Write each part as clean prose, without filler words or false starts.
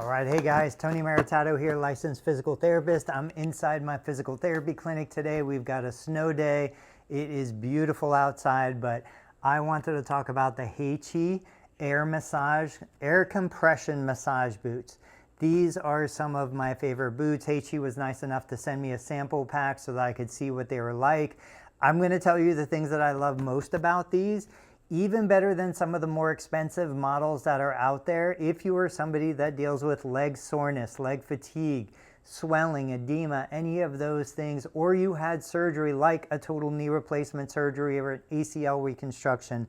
All right, hey guys, Tony Maritato here, licensed physical therapist. I'm inside my physical therapy clinic today. We've got a snow day. It is beautiful outside, but I wanted to talk about the HeyChy air compression massage boots. These are some of my favorite boots. HeyChy was nice enough to send me a sample pack so that I could see what they were like. I'm going to tell you the things that I love most about these. Even better than some of the more expensive models that are out there. If you are somebody that deals with leg soreness, leg fatigue, swelling, edema, any of those things, or you had surgery like a total knee replacement surgery or an ACL reconstruction,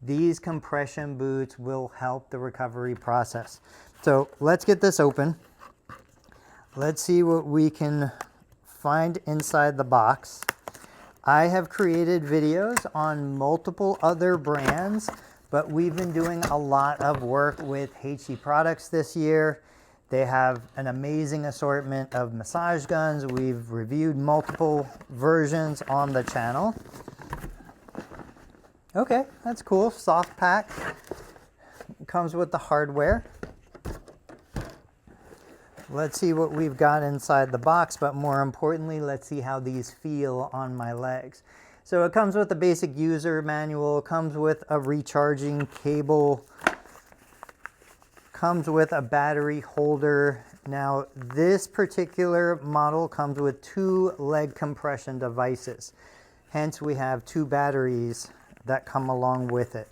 these compression boots will help the recovery process. So let's get this open. Let's see what we can find inside the box. I have created videos on multiple other brands, but we've been doing a lot of work with HeyChy products this year. They have an amazing assortment of massage guns. We've reviewed multiple versions on the channel. Okay, that's cool. Soft pack. Comes with the hardware. Let's see what we've got inside the box, but more importantly, let's see how these feel on my legs. So it comes with a basic user manual, comes with a recharging cable, comes with a battery holder. Now, this particular model comes with 2 leg compression devices. Hence, we have 2 batteries that come along with it.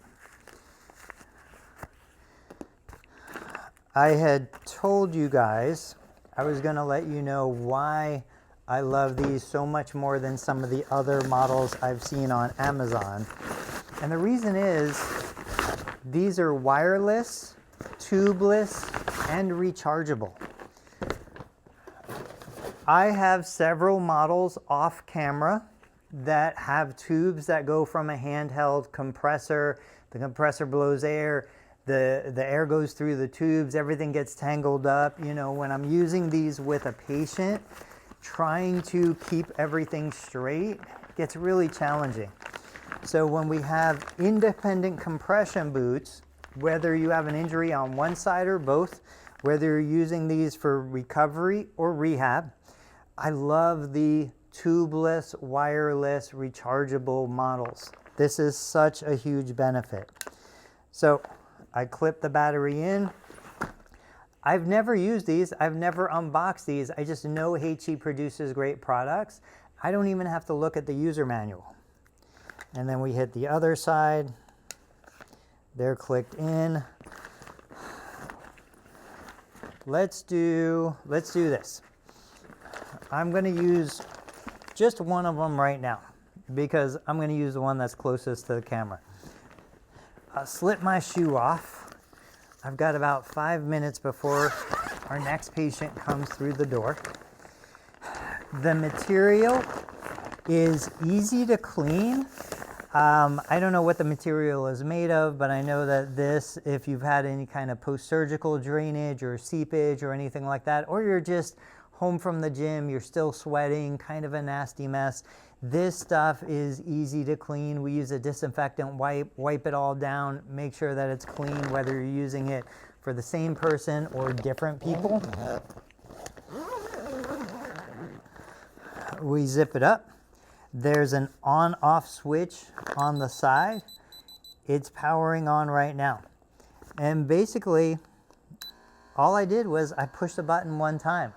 I had told you guys I was going to let you know why I love these so much more than some of the other models I've seen on Amazon. And the reason is these are wireless, tubeless, and rechargeable. I have several models off camera that have tubes that go from a handheld compressor. The compressor blows air. The air goes through the tubes, everything gets tangled up. You know, when I'm using these with a patient, trying to keep everything straight gets really challenging. So when we have independent compression boots, whether you have an injury on one side or both, whether you're using these for recovery or rehab, I love the tubeless, wireless, rechargeable models. This is such a huge benefit. So I clip the battery in. I've never used these. I've never unboxed these. I just know HeyChy produces great products. I don't even have to look at the user manual. And then we hit the other side. They're clicked in. Let's do this. I'm going to use just one of them right now because I'm going to use the one that's closest to the camera. I'll slip my shoe off. I've got about 5 minutes before our next patient comes through the door. The material is easy to clean. I don't know what the material is made of, but I know that this, if you've had any kind of post-surgical drainage or seepage or anything like that, or you're just home from the gym, you're still sweating, kind of a nasty mess, this stuff is easy to clean. We use a disinfectant wipe it all down, make sure that it's clean, whether you're using it for the same person or different people. We zip it up. There's an on-off switch on the side. It's powering on right now. And basically, all I did was I pushed the button one time.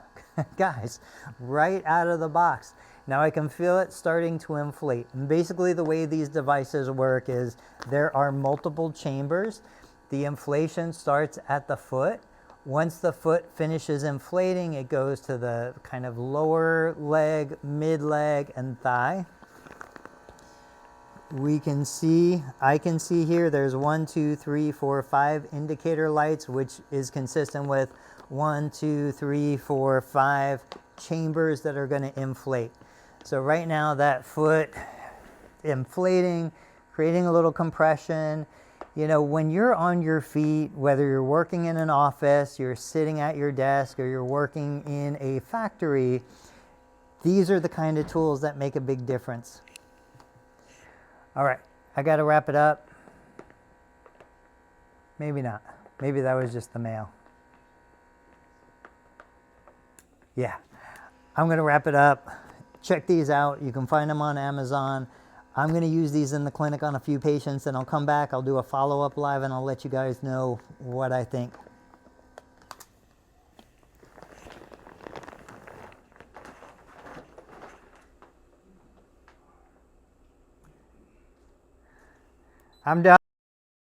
Guys, right out of the box. Now I can feel it starting to inflate. And basically the way these devices work is there are multiple chambers. The inflation starts at the foot. Once the foot finishes inflating, it goes to the kind of lower leg, mid leg, and thigh. I can see here there's 1, 2, 3, 4, 5 indicator lights, which is consistent with 1, 2, 3, 4, 5 chambers that are going to inflate. So right now that foot inflating, creating a little compression. You know, when you're on your feet, whether you're working in an office, you're sitting at your desk, or you're working in a factory, these are the kind of tools that make a big difference. All right, I got to wrap it up. Maybe not. Maybe that was just the mail. yeah, I'm going to wrap it up. Check these out. You can find them on Amazon. I'm going to use these in the clinic on a few patients, and I'll come back. I'll do a follow-up live, and I'll let you guys know what I think. I'm done.